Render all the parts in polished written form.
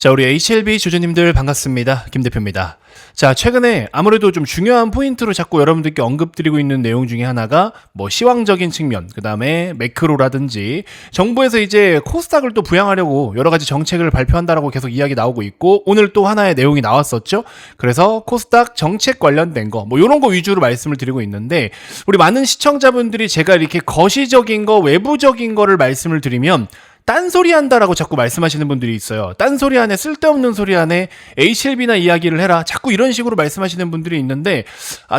자, 우리 HLB 주주님들 반갑습니다. 김 대표입니다. 자, 최근에 아무래도 좀 중요한 포인트로 자꾸 여러분들께 언급드리고 있는 내용 중에 하나가 뭐 시황적인 측면, 그 다음에 매크로라든지 정부에서 이제 코스닥을 또 부양하려고 여러 가지 정책을 발표한다라고 계속 이야기 나오고 있고, 오늘 또 하나의 내용이 나왔었죠. 그래서 코스닥 정책 관련된 거, 뭐 이런 거 위주로 말씀을 드리고 있는데, 우리 많은 시청자분들이 제가 이렇게 거시적인 거, 외부적인 거를 말씀을 드리면 딴소리 한다라고 자꾸 말씀하시는 분들이 있어요. 딴소리 안에, 쓸데없는 소리 안에 HLB나 이야기를 해라, 자꾸 이런 식으로 말씀하시는 분들이 있는데,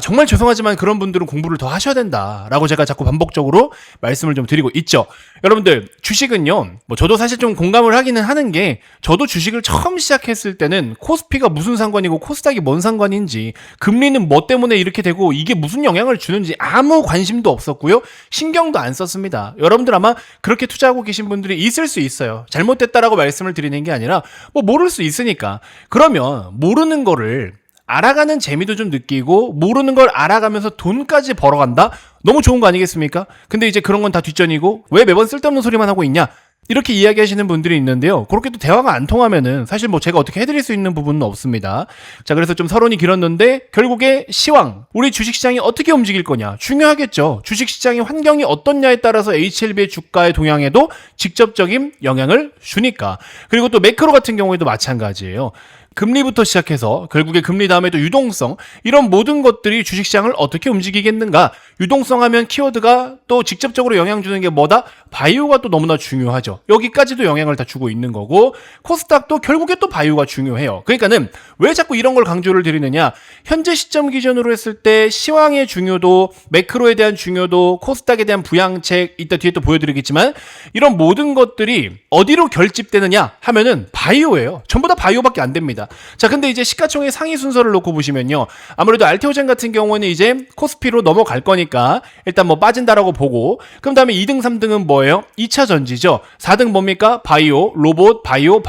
정말 죄송하지만 그런 분들은 공부를 더 하셔야 된다라고 제가 자꾸 반복적으로 말씀을 좀 드리고 있죠. 여러분들, 주식은요, 뭐 저도 사실 좀 공감을 하기는 하는 게, 저도 주식을 처음 시작했을 때는 코스피가 무슨 상관이고 코스닥이 뭔 상관인지, 금리는 뭐 때문에 이렇게 되고 이게 무슨 영향을 주는지 아무 관심도 없었고요, 신경도 안 썼습니다. 여러분들 아마 그렇게 투자하고 계신 분들이 있을 수 있어요. 잘못됐다라고 말씀을 드리는 게 아니라 뭐 모를 수 있으니까. 그러면 모르는 거를 알아가는 재미도 좀 느끼고, 모르는 걸 알아가면서 돈까지 벌어간다? 너무 좋은 거 아니겠습니까? 근데 이제 그런 건 다 뒷전이고 왜 매번 쓸데없는 소리만 하고 있냐? 이렇게 이야기하시는 분들이 있는데요. 그렇게 또 대화가 안 통하면은 사실 뭐 제가 어떻게 해드릴 수 있는 부분은 없습니다. 자, 그래서 좀 서론이 길었는데, 결국에 시황, 우리 주식시장이 어떻게 움직일 거냐 중요하겠죠. 주식시장의 환경이 어떻냐에 따라서 HLB의 주가의 동향에도 직접적인 영향을 주니까. 그리고 또 매크로 같은 경우에도 마찬가지예요. 금리부터 시작해서 결국에 금리 다음에 또 유동성, 이런 모든 것들이 주식시장을 어떻게 움직이겠는가. 유동성 하면 키워드가 또 직접적으로 영향 주는 게 뭐다? 바이오가 또 너무나 중요하죠. 여기까지도 영향을 다 주고 있는 거고, 코스닥도 결국에 또 바이오가 중요해요. 그러니까는 왜 자꾸 이런 걸 강조를 드리느냐, 현재 시점 기준으로 했을 때 시황의 중요도, 매크로에 대한 중요도, 코스닥에 대한 부양책, 이따 뒤에 또 보여드리겠지만, 이런 모든 것들이 어디로 결집되느냐 하면은 바이오예요. 전부 다 바이오밖에 안 됩니다. 자, 근데 이제 시가총액 상위 순서를 놓고 보시면요, 아무래도 알테오젠 같은 경우는 이제 코스피로 넘어갈 거니까 일단 뭐 빠진다라고 보고, 그럼 다음에 2등 3등은 뭐예요? 2차 전지죠. 4등 뭡니까? 바이오, 로봇, 바이오,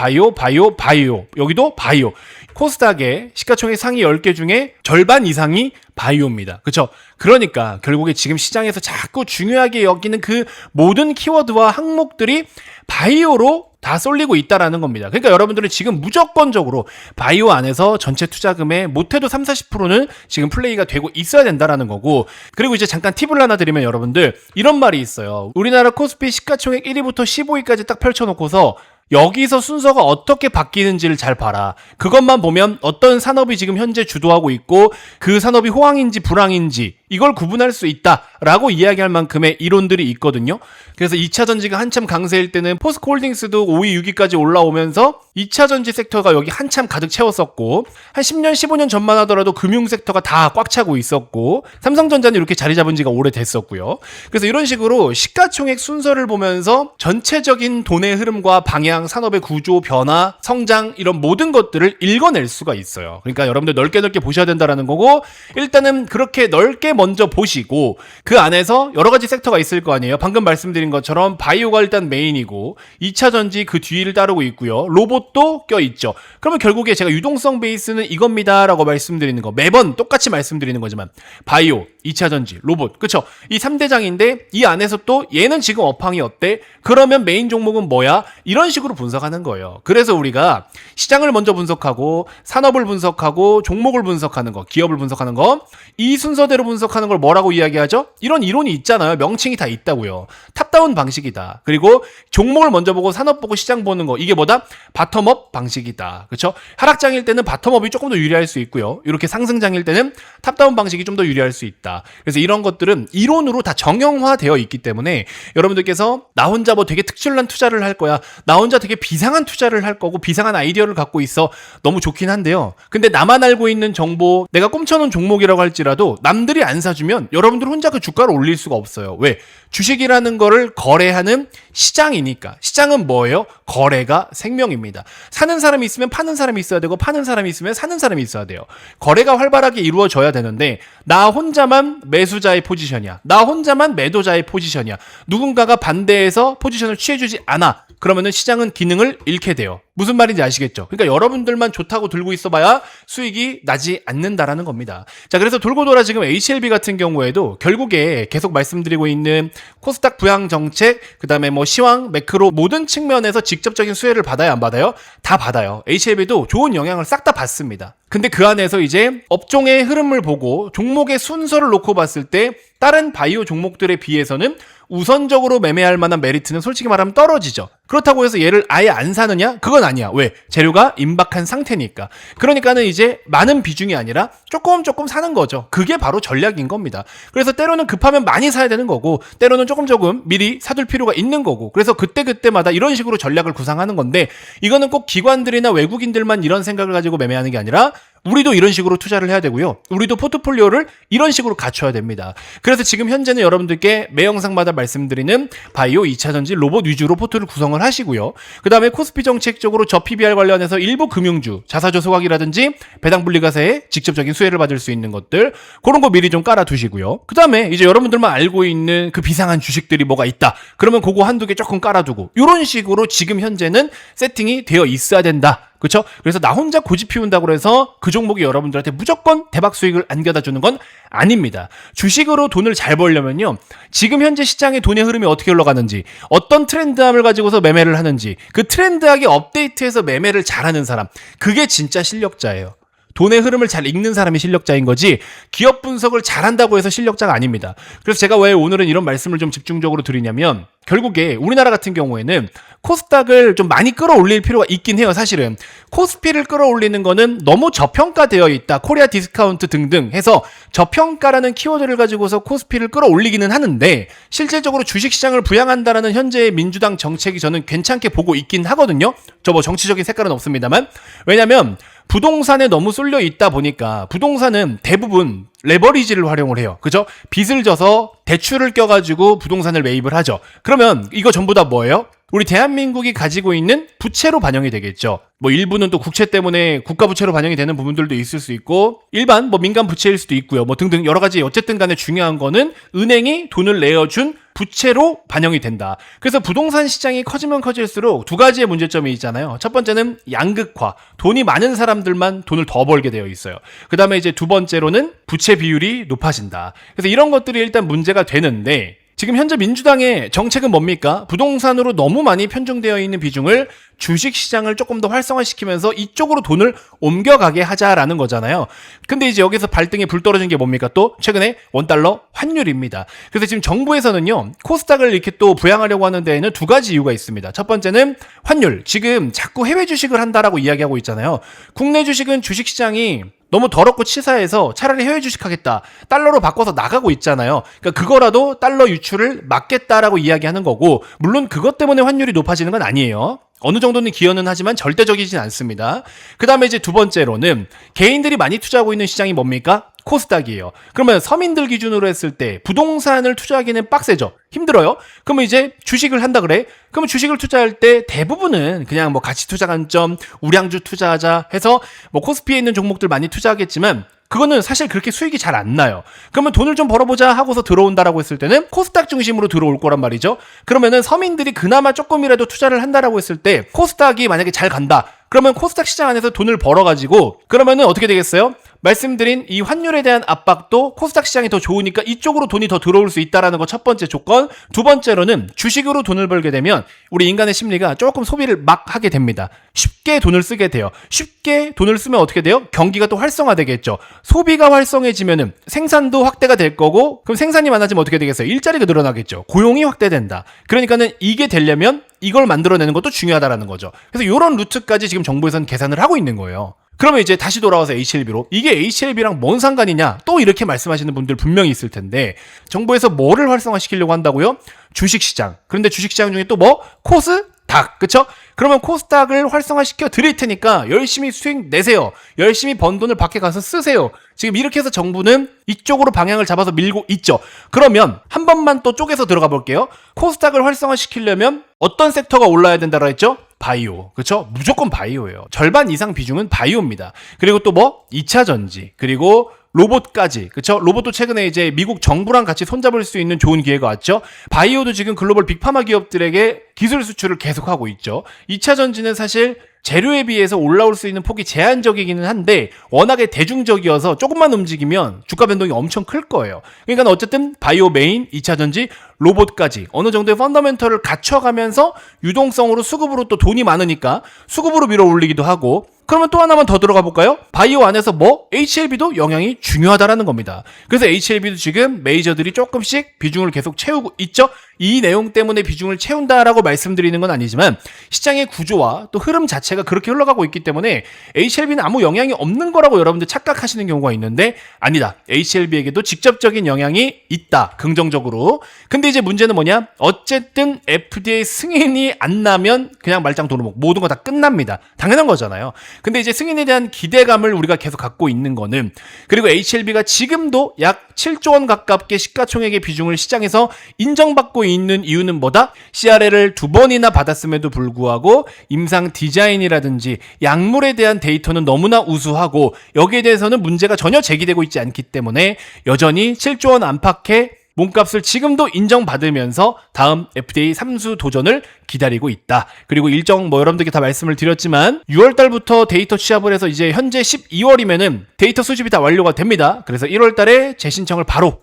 여기도 바이오. 코스닥의 시가총액 상위 10개 중에 절반 이상이 바이오입니다. 그렇죠? 그러니까 결국에 지금 시장에서 자꾸 중요하게 여기는 그 모든 키워드와 항목들이 바이오로 다 쏠리고 있다라는 겁니다. 그러니까 여러분들은 지금 무조건적으로 바이오 안에서 전체 투자금의 못해도 30-40%는 지금 플레이가 되고 있어야 된다라는 거고, 그리고 이제 잠깐 팁을 하나 드리면, 여러분들 이런 말이 있어요. 우리나라 코스피 시가총액 1위부터 15위까지 딱 펼쳐놓고서 여기서 순서가 어떻게 바뀌는지를 잘 봐라. 그것만 보면 어떤 산업이 지금 현재 주도하고 있고 그 산업이 호황인지 불황인지 이걸 구분할 수 있다라고 이야기할 만큼의 이론들이 있거든요. 그래서 2차 전지가 한참 강세일 때는 포스코홀딩스도 5위, 6위까지 올라오면서 2차 전지 섹터가 여기 한참 가득 채웠었고, 한 10년, 15년 전만 하더라도 금융 섹터가 다 꽉 차고 있었고, 삼성전자는 이렇게 자리 잡은 지가 오래됐었고요. 그래서 이런 식으로 시가총액 순서를 보면서 전체적인 돈의 흐름과 방향, 산업의 구조, 변화, 성장, 이런 모든 것들을 읽어낼 수가 있어요. 그러니까 여러분들 넓게 보셔야 된다라는 거고, 일단은 그렇게 넓게 먼저 보시고 그 안에서 여러 가지 섹터가 있을 거 아니에요. 방금 말씀드린 것처럼 바이오가 일단 메인이고 2차 전지 그 뒤를 따르고 있고요. 로봇도 껴있죠. 그러면 결국에 제가 유동성 베이스는 이겁니다 라고 말씀드리는 거, 매번 똑같이 말씀드리는 거지만 바이오, 2차 전지, 로봇, 그쵸? 이 3대장인데 이 안에서 또 얘는 지금 업황이 어때? 그러면 메인 종목은 뭐야? 이런 식으로 분석하는 거예요. 그래서 우리가 시장을 먼저 분석하고 산업을 분석하고 종목을 분석하는 거, 기업을 분석하는 거, 이 순서대로 분석하는 걸 뭐라고 이야기하죠? 이런 이론이 있잖아요. 명칭이 다 있다고요. 탑다운 방식이다. 그리고 종목을 먼저 보고 산업 보고 시장 보는 거, 이게 뭐다? 바텀업 방식이다. 그렇죠? 하락장일 때는 바텀업이 조금 더 유리할 수 있고요. 이렇게 상승장일 때는 탑다운 방식이 좀 더 유리할 수 있다. 그래서 이런 것들은 이론으로 다 정형화되어 있기 때문에 여러분들께서 나 혼자 뭐 되게 특출난 투자를 할 거야, 나 혼자 되게 비상한 투자를 할 거고 비상한 아이디어를 갖고 있어, 너무 좋긴 한데요. 근데 나만 알고 있는 정보, 내가 꼼쳐놓은 종목이라고 할지라도 남들이 안 사주면 여러분들 혼자 그 주가를 올릴 수가 없어요. 왜? 주식이라는 거를 거래하는 시장이니까. 시장은 뭐예요? 거래가 생명입니다. 사는 사람이 있으면 파는 사람이 있어야 되고, 파는 사람이 있으면 사는 사람이 있어야 돼요. 거래가 활발하게 이루어져야 되는데, 나 혼자만 매수자의 포지션이야, 나 혼자만 매도자의 포지션이야, 누군가가 반대해서 포지션을 취해주지 않아, 그러면은 시장은 기능을 잃게 돼요. 무슨 말인지 아시겠죠? 그러니까 여러분들만 좋다고 들고 있어봐야 수익이 나지 않는다라는 겁니다. 자, 그래서 돌고 돌아 지금 HLB 같은 경우에도 결국에 계속 말씀드리고 있는 코스닥 부양 정책, 그 다음에 뭐 시황, 매크로 모든 측면에서 직접적인 수혜를 받아야 안 받아요? 다 받아요. HLB도 좋은 영향을 싹 다 받습니다. 근데 그 안에서 이제 업종의 흐름을 보고 종목의 순서를 놓고 봤을 때 다른 바이오 종목들에 비해서는 우선적으로 매매할 만한 메리트는 솔직히 말하면 떨어지죠. 그렇다고 해서 얘를 아예 안 사느냐? 그건 아니야. 왜? 재료가 임박한 상태니까. 그러니까는 이제 많은 비중이 아니라 조금 사는 거죠. 그게 바로 전략인 겁니다. 그래서 때로는 급하면 많이 사야 되는 거고, 때로는 조금 미리 사둘 필요가 있는 거고, 그래서 그때마다 이런 식으로 전략을 구상하는 건데, 이거는 꼭 기관들이나 외국인들만 이런 생각을 가지고 매매하는 게 아니라 우리도 이런 식으로 투자를 해야 되고요. 우리도 포트폴리오를 이런 식으로 갖춰야 됩니다. 그래서 지금 현재는 여러분들께 매 영상마다 말씀드리는 바이오, 2차전지, 로봇 위주로 포트를 구성을 하시고요. 그 다음에 코스피 정책적으로 저 PBR 관련해서 일부 금융주, 자사주 소각이라든지 배당 분리과세에 직접적인 수혜를 받을 수 있는 것들, 그런 거 미리 좀 깔아두시고요. 그 다음에 이제 여러분들만 알고 있는 그 비상한 주식들이 뭐가 있다. 그러면 그거 한두 개 조금 깔아두고, 이런 식으로 지금 현재는 세팅이 되어 있어야 된다. 그렇죠? 그래서 나 혼자 고집 피운다고 해서 그 종목이 여러분들한테 무조건 대박 수익을 안겨다 주는 건 아닙니다. 주식으로 돈을 잘 벌려면요, 지금 현재 시장의 돈의 흐름이 어떻게 흘러가는지, 어떤 트렌드함을 가지고서 매매를 하는지, 그 트렌드하게 업데이트해서 매매를 잘하는 사람, 그게 진짜 실력자예요. 돈의 흐름을 잘 읽는 사람이 실력자인 거지, 기업 분석을 잘한다고 해서 실력자가 아닙니다. 그래서 제가 왜 오늘은 이런 말씀을 좀 집중적으로 드리냐면, 결국에 우리나라 같은 경우에는 코스닥을 좀 많이 끌어올릴 필요가 있긴 해요. 사실은 코스피를 끌어올리는 거는 너무 저평가되어 있다, 코리아 디스카운트 등등 해서 저평가라는 키워드를 가지고서 코스피를 끌어올리기는 하는데, 실질적으로 주식시장을 부양한다라는 현재의 민주당 정책이 저는 괜찮게 보고 있긴 하거든요. 저 뭐 정치적인 색깔은 없습니다만, 왜냐면 부동산에 너무 쏠려 있다 보니까 부동산은 대부분 레버리지를 활용을 해요. 그죠? 빚을 져서 대출을 껴가지고 부동산을 매입을 하죠. 그러면 이거 전부 다 뭐예요? 우리 대한민국이 가지고 있는 부채로 반영이 되겠죠. 뭐 일부는 또 국채 때문에 국가 부채로 반영이 되는 부분들도 있을 수 있고, 일반 뭐 민간 부채일 수도 있고요. 뭐 등등 여러 가지, 어쨌든 간에 중요한 거는 은행이 돈을 내어준 부채로 반영이 된다. 그래서 부동산 시장이 커지면 커질수록 두 가지의 문제점이 있잖아요. 첫 번째는 양극화. 돈이 많은 사람들만 돈을 더 벌게 되어 있어요. 그 다음에 이제 두 번째로는 부채 비율이 높아진다. 그래서 이런 것들이 일단 문제가 되는데, 지금 현재 민주당의 정책은 뭡니까? 부동산으로 너무 많이 편중되어 있는 비중을 주식시장을 조금 더 활성화시키면서 이쪽으로 돈을 옮겨가게 하자라는 거잖아요. 근데 이제 여기서 발등에 불 떨어진 게 뭡니까? 또 최근에 원달러 환율입니다. 그래서 지금 정부에서는요, 코스닥을 이렇게 또 부양하려고 하는 데에는 두 가지 이유가 있습니다. 첫 번째는 환율. 지금 자꾸 해외 주식을 한다라고 이야기하고 있잖아요. 국내 주식은 주식시장이 너무 더럽고 치사해서 차라리 해외 주식하겠다, 달러로 바꿔서 나가고 있잖아요. 그러니까 그거라도 달러 유출을 막겠다라고 이야기하는 거고, 물론 그것 때문에 환율이 높아지는 건 아니에요. 어느 정도는 기여는 하지만 절대적이진 않습니다. 그 다음에 이제 두 번째로는 개인들이 많이 투자하고 있는 시장이 뭡니까? 코스닥이에요. 그러면 서민들 기준으로 했을 때 부동산을 투자하기는 빡세죠. 힘들어요. 그러면 이제 주식을 한다 그래? 그러면 주식을 투자할 때 대부분은 그냥 뭐 가치 투자 관점, 우량주 투자하자 해서 뭐 코스피에 있는 종목들 많이 투자하겠지만, 그거는 사실 그렇게 수익이 잘 안 나요. 그러면 돈을 좀 벌어보자 하고서 들어온다라고 했을 때는 코스닥 중심으로 들어올 거란 말이죠. 그러면은 서민들이 그나마 조금이라도 투자를 한다라고 했을 때 코스닥이 만약에 잘 간다, 그러면 코스닥 시장 안에서 돈을 벌어가지고, 그러면은 어떻게 되겠어요? 말씀드린 이 환율에 대한 압박도 코스닥 시장이 더 좋으니까 이쪽으로 돈이 더 들어올 수 있다라는 거 첫 번째 조건. 두 번째로는 주식으로 돈을 벌게 되면 우리 인간의 심리가 조금 소비를 막 하게 됩니다. 쉽게 돈을 쓰게 돼요. 쉽게 돈을 쓰면 어떻게 돼요? 경기가 또 활성화되겠죠. 소비가 활성해지면은 생산도 확대가 될 거고, 그럼 생산이 많아지면 어떻게 되겠어요? 일자리가 늘어나겠죠. 고용이 확대된다. 그러니까는 이게 되려면 이걸 만들어내는 것도 중요하다라는 거죠. 그래서 이런 루트까지 지금 정부에서는 계산을 하고 있는 거예요. 그러면 이제 다시 돌아와서 HLB로, 이게 HLB랑 뭔 상관이냐, 또 이렇게 말씀하시는 분들 분명히 있을 텐데, 정부에서 뭐를 활성화시키려고 한다고요? 주식시장. 그런데 주식시장 중에 또 뭐? 코스닥. 그쵸? 그러면 코스닥을 활성화시켜 드릴 테니까 열심히 수익 내세요. 열심히 번 돈을 밖에 가서 쓰세요. 지금 이렇게 해서 정부는 이쪽으로 방향을 잡아서 밀고 있죠. 그러면 한 번만 또 쪼개서 들어가 볼게요. 코스닥을 활성화시키려면 어떤 섹터가 올라야 된다고 했죠? 바이오. 그렇죠? 무조건 바이오예요. 절반 이상 비중은 바이오입니다. 그리고 또 뭐? 2차 전지. 그리고 로봇까지. 그렇죠? 로봇도 최근에 이제 미국 정부랑 같이 손잡을 수 있는 좋은 기회가 왔죠. 바이오도 지금 글로벌 빅파마 기업들에게 기술 수출을 계속하고 있죠. 2차 전지는 사실 재료에 비해서 올라올 수 있는 폭이 제한적이기는 한데 워낙에 대중적이어서 조금만 움직이면 주가 변동이 엄청 클 거예요. 그러니까 어쨌든 바이오 메인, 2차전지, 로봇까지 어느 정도의 펀더멘털을 갖춰가면서 유동성으로 수급으로 또 돈이 많으니까 수급으로 밀어 올리기도 하고, 그러면 또 하나만 더 들어가 볼까요? 바이오 안에서 HLB도 영향이 중요하다라는 겁니다. 그래서 HLB도 지금 메이저들이 조금씩 비중을 계속 채우고 있죠. 이 내용 때문에 비중을 채운다라고 말씀드리는 건 아니지만 시장의 구조와 또 흐름 자체가 그렇게 흘러가고 있기 때문에 HLB는 아무 영향이 없는 거라고 여러분들 착각하시는 경우가 있는데 아니다. HLB에게도 직접적인 영향이 있다. 긍정적으로. 근데 이제 문제는 뭐냐? 어쨌든 FDA 승인이 안 나면 그냥 말짱 도루묵 모든 거 다 끝납니다. 당연한 거잖아요. 근데 이제 승인에 대한 기대감을 우리가 계속 갖고 있는 거는, 그리고 HLB가 지금도 약 7조 원 가깝게 시가총액의 비중을 시장에서 인정받고 있는 이유는 뭐다? CRL을 2번이나 받았음에도 불구하고 임상 디자인이라든지 약물에 대한 데이터는 너무나 우수하고 여기에 대해서는 문제가 전혀 제기되고 있지 않기 때문에 여전히 7조 원 안팎의 몸값을 지금도 인정받으면서 다음 FDA 3수 도전을 기다리고 있다. 그리고 일정 여러분들께 다 말씀을 드렸지만 6월달부터 데이터 취합을 해서 이제 현재 12월이면은 데이터 수집이 다 완료가 됩니다. 그래서 1월달에 재신청을 바로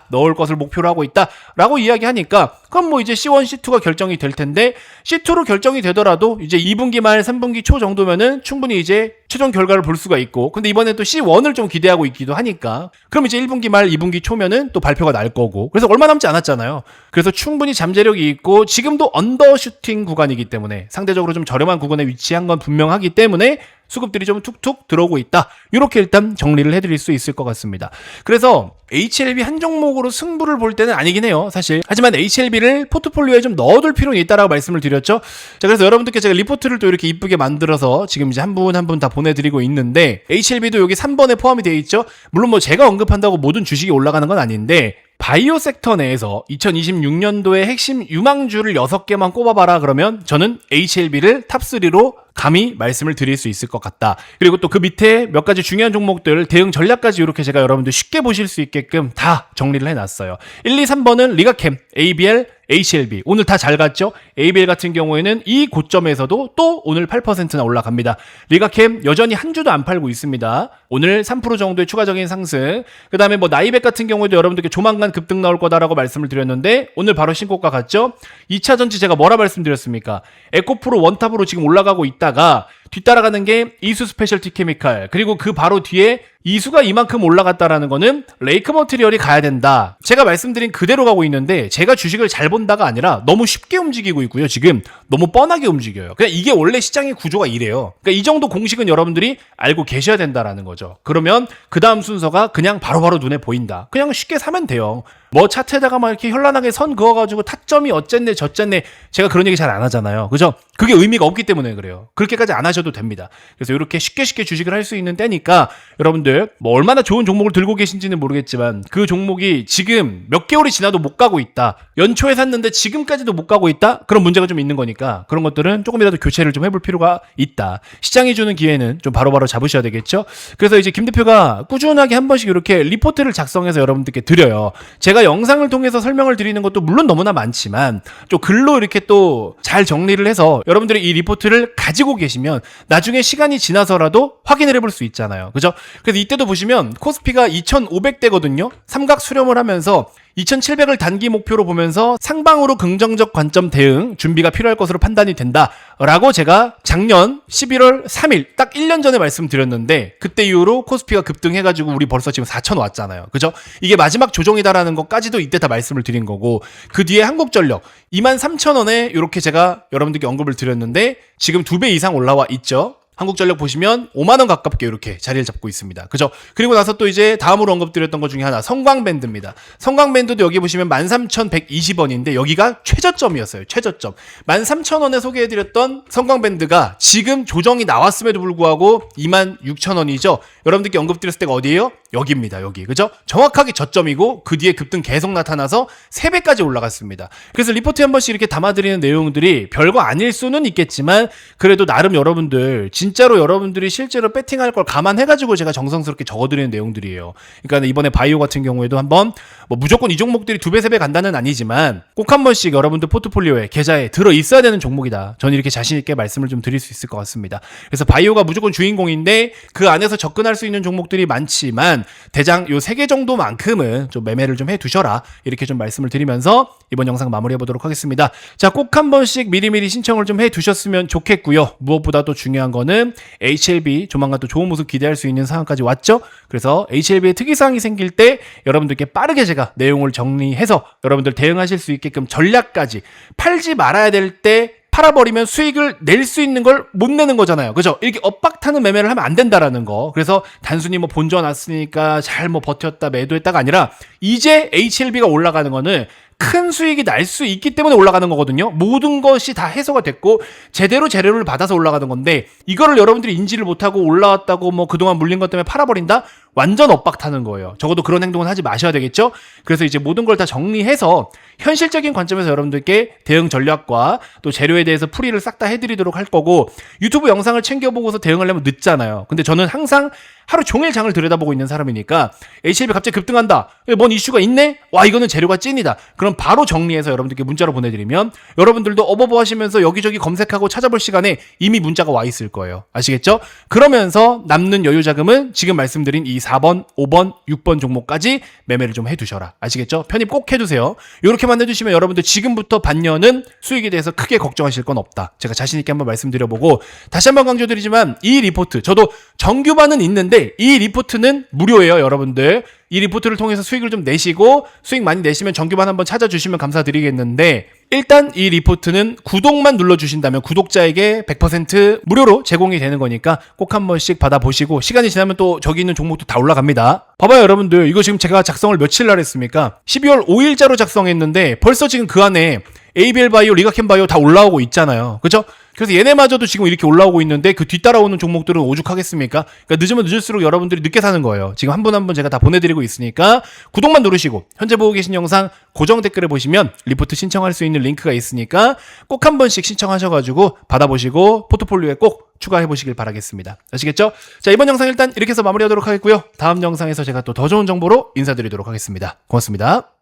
넣을 것을 목표로 하고 있다 라고 이야기하니까 그럼 이제 C1, C2가 결정이 될 텐데 C2로 결정이 되더라도 이제 2분기 말 3분기 초 정도면은 충분히 이제 최종 결과를 볼 수가 있고, 근데 이번에 또 C1을 좀 기대하고 있기도 하니까 그럼 이제 1분기 말 2분기 초면은 또 발표가 날 거고, 그래서 얼마 남지 않았잖아요. 그래서 충분히 잠재력이 있고 지금도 언더슈팅 구간이기 때문에 상대적으로 좀 저렴한 구간에 위치한 건 분명하기 때문에 수급들이 좀 툭툭 들어오고 있다. 이렇게 일단 정리를 해드릴 수 있을 것 같습니다. 그래서 HLB 한 종목으로 승부를 볼 때는 아니긴 해요, 사실. 하지만 HLB를 포트폴리오에 좀 넣어둘 필요는 있다라고 말씀을 드렸죠. 자, 그래서 여러분들께 제가 리포트를 또 이렇게 이쁘게 만들어서 지금 이제 한 분 한 분 다 보내드리고 있는데 HLB도 여기 3번에 포함이 되어 있죠. 물론 제가 언급한다고 모든 주식이 올라가는 건 아닌데 바이오 섹터 내에서 2026년도에 핵심 유망주를 6개만 꼽아봐라 그러면 저는 HLB를 탑3로 감히 말씀을 드릴 수 있을 것 같다. 그리고 또 그 밑에 몇 가지 중요한 종목들 대응 전략까지 이렇게 제가 여러분들 쉽게 보실 수 있게끔 다 정리를 해놨어요. 1, 2, 3번은 리가캠, ABL, HLB 오늘 다 잘 갔죠. ABL 같은 경우에는 이 고점에서도 또 오늘 8%나 올라갑니다. 리가캠 여전히 한 주도 안 팔고 있습니다. 오늘 3% 정도의 추가적인 상승. 그 다음에 나이백 같은 경우에도 여러분들께 조만간 급등 나올 거다라고 말씀을 드렸는데 오늘 바로 신고가 갔죠. 2차전지 제가 뭐라 말씀드렸습니까? 에코프로 원탑으로 지금 올라가고 있다가 뒤따라가는 게 이수 스페셜티 케미칼, 그리고 그 바로 뒤에 이수가 이만큼 올라갔다라는 거는 레이크 머티리얼이 가야 된다. 제가 말씀드린 그대로 가고 있는데 제가 주식을 잘 본다가 아니라 너무 쉽게 움직이고 있고요. 지금 너무 뻔하게 움직여요. 그냥 이게 원래 시장의 구조가 이래요. 그러니까 이 정도 공식은 여러분들이 알고 계셔야 된다라는 거죠. 그러면 그 다음 순서가 그냥 바로바로 눈에 보인다. 그냥 쉽게 사면 돼요. 차트에다가 막 이렇게 현란하게 선 그어가지고 타점이 어쨌네 저쨌네, 제가 그런 얘기 잘 안 하잖아요. 그죠? 그게 의미가 없기 때문에 그래요. 그렇게까지 안 하셔도 됩니다. 그래서 이렇게 쉽게 주식을 할 수 있는 때니까 여러분들 얼마나 좋은 종목을 들고 계신지는 모르겠지만 그 종목이 지금 몇 개월이 지나도 못 가고 있다, 연초에 샀는데 지금까지도 못 가고 있다, 그런 문제가 좀 있는 거니까 그런 것들은 조금이라도 교체를 좀 해볼 필요가 있다. 시장이 주는 기회는 좀 바로바로 잡으셔야 되겠죠. 그래서 이제 김 대표가 꾸준하게 한 번씩 이렇게 리포트를 작성해서 여러분들께 드려요. 제가 영상을 통해서 설명을 드리는 것도 물론 너무나 많지만 좀 글로 이렇게 또 잘 정리를 해서 여러분들이 이 리포트를 가지고 계시면 나중에 시간이 지나서라도 확인을 해볼 수 있잖아요. 그죠? 그래서 이때도 보시면 코스피가 2500대거든요. 삼각 수렴을 하면서 2700을 단기 목표로 보면서 상방으로 긍정적 관점 대응 준비가 필요할 것으로 판단이 된다라고 제가 작년 11월 3일 딱 1년 전에 말씀드렸는데 그때 이후로 코스피가 급등해가지고 우리 벌써 지금 4,000 왔잖아요. 그죠? 이게 마지막 조정이다라는 것까지도 이때 다 말씀을 드린 거고, 그 뒤에 한국전력 23,000원에 이렇게 제가 여러분들께 언급을 드렸는데 지금 2배 이상 올라와 있죠. 한국전력 보시면 5만원 가깝게 이렇게 자리를 잡고 있습니다. 그죠? 그리고 나서 또 이제 다음으로 언급드렸던 것 중에 하나, 성광밴드입니다. 성광밴드도 여기 보시면 13,120원인데 여기가 최저점이었어요. 최저점. 13,000원에 소개해드렸던 성광밴드가 지금 조정이 나왔음에도 불구하고 26,000원이죠. 여러분들께 언급드렸을 때가 어디예요? 여기입니다. 여기. 그죠? 정확하게 저점이고 그 뒤에 급등 계속 나타나서 3배까지 올라갔습니다. 그래서 리포트에 한 번씩 이렇게 담아드리는 내용들이 별거 아닐 수는 있겠지만 그래도 나름 여러분들 진짜 진짜로 여러분들이 실제로 배팅할 걸 감안해가지고 제가 정성스럽게 적어드리는 내용들이에요. 그러니까 이번에 바이오 같은 경우에도 한번 뭐 무조건 이 종목들이 2배, 3배 간다는 아니지만 꼭 한 번씩 여러분들 포트폴리오에 계좌에 들어 있어야 되는 종목이다. 저는 이렇게 자신 있게 말씀을 좀 드릴 수 있을 것 같습니다. 그래서 바이오가 무조건 주인공인데 그 안에서 접근할 수 있는 종목들이 많지만 대장 요 3개 정도만큼은 좀 매매를 좀 해두셔라. 이렇게 좀 말씀을 드리면서 이번 영상 마무리해보도록 하겠습니다. 자, 꼭 한 번씩 미리미리 신청을 좀 해두셨으면 좋겠고요. 무엇보다 도 중요한 거는 HLB 조만간 또 좋은 모습 기대할 수 있는 상황까지 왔죠. 그래서 HLB의 특이사항이 생길 때 여러분들께 빠르게 제가 내용을 정리해서 여러분들 대응하실 수 있게끔 전략까지 팔지 말아야 될 때 팔아버리면 수익을 낼 수 있는 걸 못 내는 거잖아요. 그죠? 이렇게 엇박타는 매매를 하면 안 된다라는 거. 그래서 단순히 뭐 본전 왔으니까 잘 뭐 버텼다 매도했다가 아니라 이제 HLB가 올라가는 거는 큰 수익이 날 수 있기 때문에 올라가는 거거든요. 모든 것이 다 해소가 됐고 제대로 재료를 받아서 올라가는 건데 이거를 여러분들이 인지를 못하고 올라왔다고 뭐 그동안 물린 것 때문에 팔아버린다? 완전 엇박타는 거예요. 적어도 그런 행동은 하지 마셔야 되겠죠? 그래서 이제 모든 걸 다 정리해서 현실적인 관점에서 여러분들께 대응 전략과 또 재료에 대해서 풀이를 싹 다 해드리도록 할 거고 유튜브 영상을 챙겨보고서 대응을 하면 늦잖아요. 근데 저는 항상 하루 종일 장을 들여다보고 있는 사람이니까 HLB 갑자기 급등한다. 뭔 이슈가 있네? 와 이거는 재료가 찐이다. 그럼 바로 정리해서 여러분들께 문자로 보내드리면 여러분들도 어버버 하시면서 여기저기 검색하고 찾아볼 시간에 이미 문자가 와 있을 거예요. 아시겠죠? 그러면서 남는 여유 자금은 지금 말씀드린 이 4번, 5번, 6번 종목까지 매매를 좀 해두셔라. 아시겠죠? 편입 꼭 해두세요. 이렇게만 해주시면 여러분들 지금부터 반년은 수익에 대해서 크게 걱정하실 건 없다. 제가 자신있게 한번 말씀드려보고 다시 한번 강조드리지만 이 리포트 저도 정규반은 있는데 이 리포트는 무료예요. 여러분들 이 리포트를 통해서 수익을 좀 내시고 수익 많이 내시면 정규반 한번 찾아주시면 감사드리겠는데 일단 이 리포트는 구독만 눌러주신다면 구독자에게 100% 무료로 제공이 되는 거니까 꼭 한 번씩 받아보시고 시간이 지나면 또 저기 있는 종목도 다 올라갑니다. 봐봐요 여러분들 이거 지금 제가 작성을 며칠 날 했습니까? 12월 5일자로 작성했는데 벌써 지금 그 안에 ABL 바이오, 리가캠 바이오 다 올라오고 있잖아요. 그죠? 그래서 얘네마저도 지금 이렇게 올라오고 있는데 그 뒤따라오는 종목들은 오죽하겠습니까? 그러니까 늦으면 늦을수록 여러분들이 늦게 사는 거예요. 지금 한 분 한 분 제가 다 보내드리고 있으니까 구독만 누르시고 현재 보고 계신 영상 고정 댓글에 보시면 리포트 신청할 수 있는 링크가 있으니까 꼭 한 번씩 신청하셔가지고 받아보시고 포트폴리오에 꼭 추가해 보시길 바라겠습니다. 아시겠죠? 자 이번 영상 일단 이렇게 해서 마무리하도록 하겠고요. 다음 영상에서 제가 또 더 좋은 정보로 인사드리도록 하겠습니다. 고맙습니다.